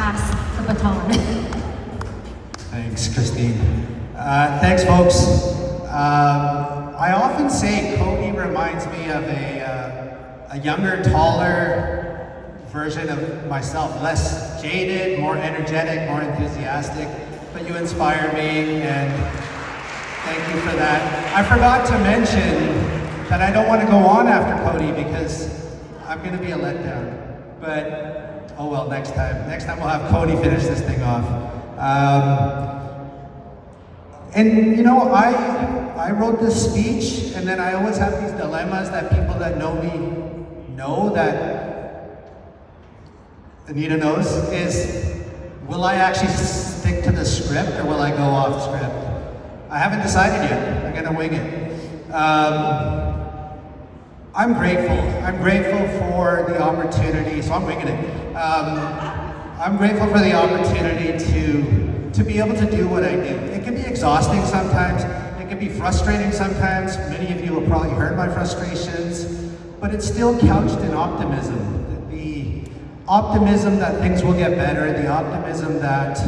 pass the baton. Thanks, Christine. Thanks, folks. I often say Cody reminds me of a younger, taller version of myself, less jaded, more energetic, more enthusiastic, but you inspire me, and thank you for that. I forgot to mention that I don't want to go on after Cody because I'm going to be a letdown, but oh well, next time. Next time we'll have Cody finish this thing off. And you know, I wrote this speech, and then I always have these dilemmas that people that know me know, that Anita knows, is will I actually stick to the script or will I go off script? I haven't decided yet. I'm gonna wing it. I'm grateful. I'm grateful for the opportunity, so I'm winging it. I'm grateful for the opportunity to be able to do what I do. It can be exhausting sometimes. It can be frustrating sometimes. Many of you have probably heard my frustrations, but it's still couched in optimism. The optimism that things will get better, the optimism that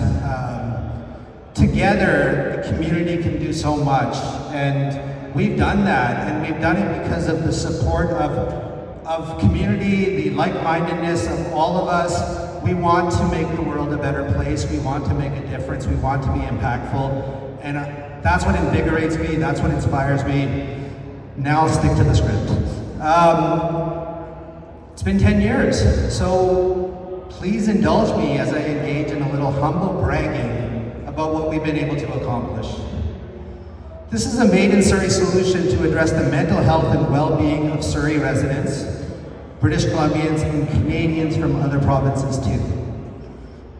together the community can do so much. And we've done that, and we've done it because of the support of community, the like-mindedness of all of us. We want to make the world a better place. We want to make a difference. We want to be impactful. And that's what invigorates me. That's what inspires me. Now I'll stick to the script. It's been 10 years, so please indulge me as I engage in a little humble bragging about what we've been able to accomplish. This is a Made in Surrey solution to address the mental health and well-being of Surrey residents, British Columbians, and Canadians from other provinces too.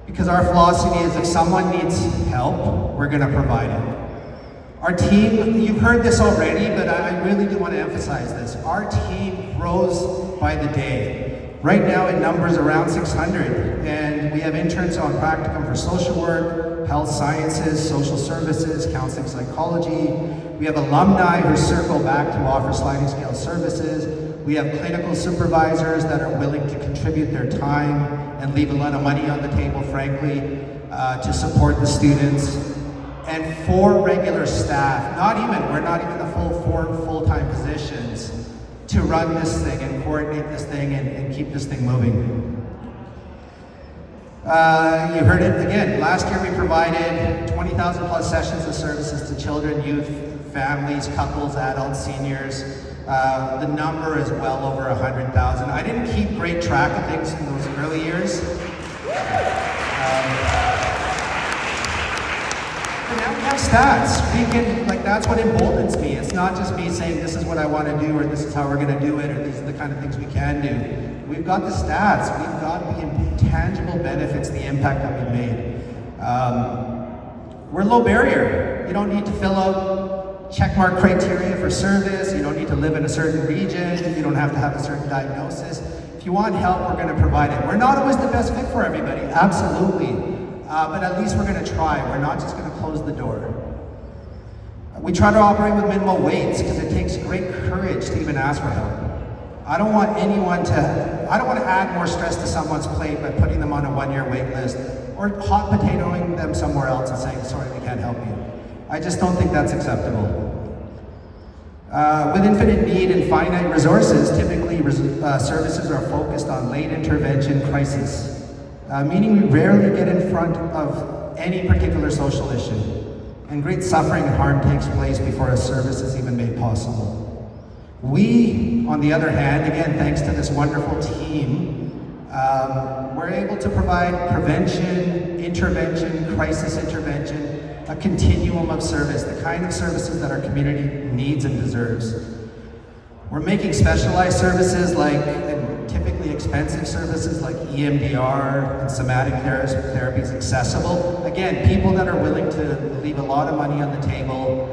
Because our philosophy is if someone needs help, we're going to provide it. Our team, you've heard this already, but I really do want to emphasize this. Our team grows by the day. Right now it numbers around 600, and we have interns on practicum for social work, health sciences, social services, counseling psychology. We have alumni who circle back to offer sliding scale services. We have clinical supervisors that are willing to contribute their time and leave a lot of money on the table, frankly, to support the students. And 4 regular staff, we're not even the full 4 full-time positions to run this thing and coordinate this thing and keep this thing moving. You heard it again. Last year we provided 20,000 plus sessions of services to children, youth, families, couples, adults, seniors. The number is well over 100,000. I didn't keep great track of things in those early years. But now we have stats. We can, that's what emboldens me. It's not just me saying this is what I want to do, or this is how we're going to do it, or these are the kind of things we can do. We've got the stats. We've got the intangible benefits, the impact that we've made. We're low barrier. You don't need to fill out checkmark criteria for service. You don't need to live in a certain region. You don't have to have a certain diagnosis. If you want help, we're going to provide it. We're not always the best fit for everybody, absolutely. But at least we're going to try. We're not just going to close the door. We try to operate with minimal weights because it takes great courage to even ask for help. I don't want to add more stress to someone's plate by putting them on a 1-year wait list or hot potatoing them somewhere else and saying, sorry, we can't help you. I just don't think that's acceptable. With infinite need and finite resources, typically services are focused on late intervention crisis. Meaning we rarely get in front of any particular social issue, and great suffering and harm takes place before a service is even made possible. We, on the other hand, again, thanks to this wonderful team, we're able to provide prevention, intervention, crisis intervention, a continuum of service, the kind of services that our community needs and deserves. We're making specialized services typically expensive services like EMDR and somatic therapies accessible. Again, people that are willing to leave a lot of money on the table.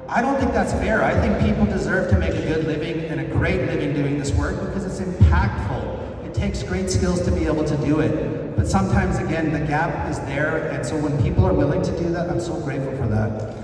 I don't think that's fair. I think people deserve to make a good living and a great living doing this work because it's impactful. It takes great skills to be able to do it. But sometimes, again, the gap is there, and so when people are willing to do that, I'm so grateful for that.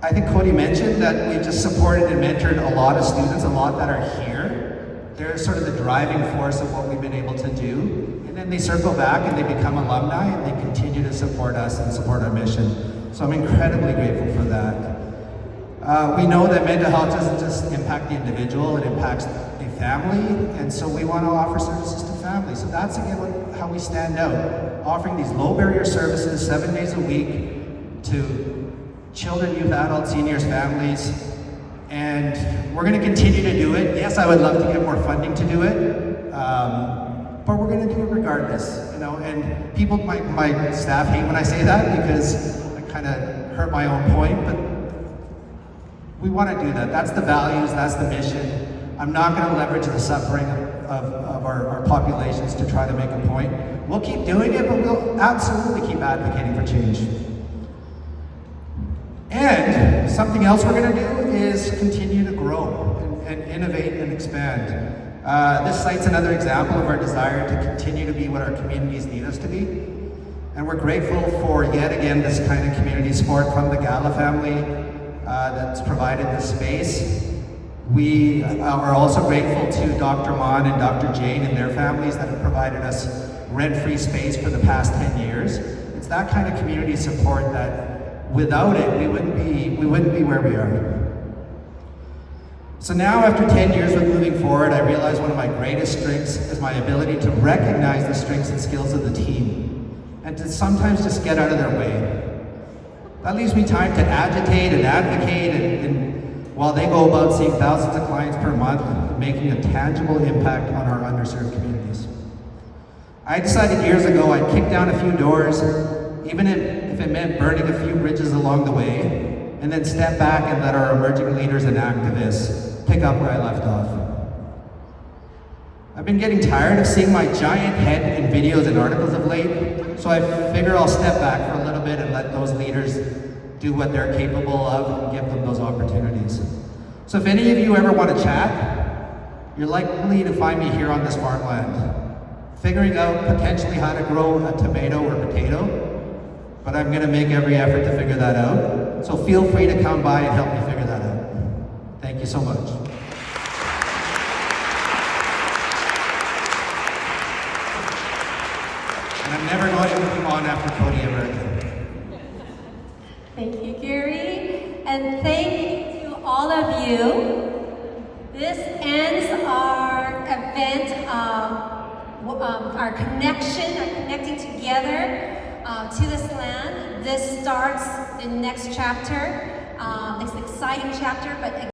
I think Cody mentioned that we just supported and mentored a lot of students, a lot that are here. They're sort of the driving force of what we've been able to do. And then they circle back and they become alumni and they continue to support us and support our mission. So I'm incredibly grateful for that. We know that mental health doesn't just impact the individual, it impacts the family, and so we want to offer services to families. So that's again how we stand out, offering these low barrier services 7 days a week to children, youth, adults, seniors, families, and we're going to continue to do it. Yes, I would love to get more funding to do it, but we're going to do it regardless, you know, and people, my staff hate when I say that because I kind of hurt my own point, but we want to do that. That's the values, that's the mission. I'm not going to leverage the suffering of our populations to try to make a point. We'll keep doing it, but we'll absolutely keep advocating for change. And something else we're going to do is continue to grow and innovate and expand. This site's another example of our desire to continue to be what our communities need us to be. And we're grateful for, yet again, this kind of community support from the Gala family that's provided this space. We are also grateful to Dr. Mon and Dr. Jane and their families that have provided us rent-free space for the past 10 years. It's that kind of community support that without it, we wouldn't be where we are. So now, after 10 years with moving forward, I realize one of my greatest strengths is my ability to recognize the strengths and skills of the team and to sometimes just get out of their way. That leaves me time to agitate and advocate and while they go about seeing thousands of clients per month and making a tangible impact on our underserved communities. I decided years ago I'd kick down a few doors, even if it meant burning a few bridges along the way, and then step back and let our emerging leaders and activists pick up where I left off. I've been getting tired of seeing my giant head in videos and articles of late, so I figure I'll step back for a little bit and let those leaders do what they're capable of and give them those opportunities. So if any of you ever want to chat, you're likely to find me here on this farmland, figuring out potentially how to grow a tomato or potato, but I'm going to make every effort to figure that out. So feel free to come by and help me figure that out. Thank you so much. And I'm never going to move on after Cody ever again. Thank you, Gary. And thank you to all of you. This ends our event, our connection, our connecting together to this land. This starts the next chapter, this exciting chapter, but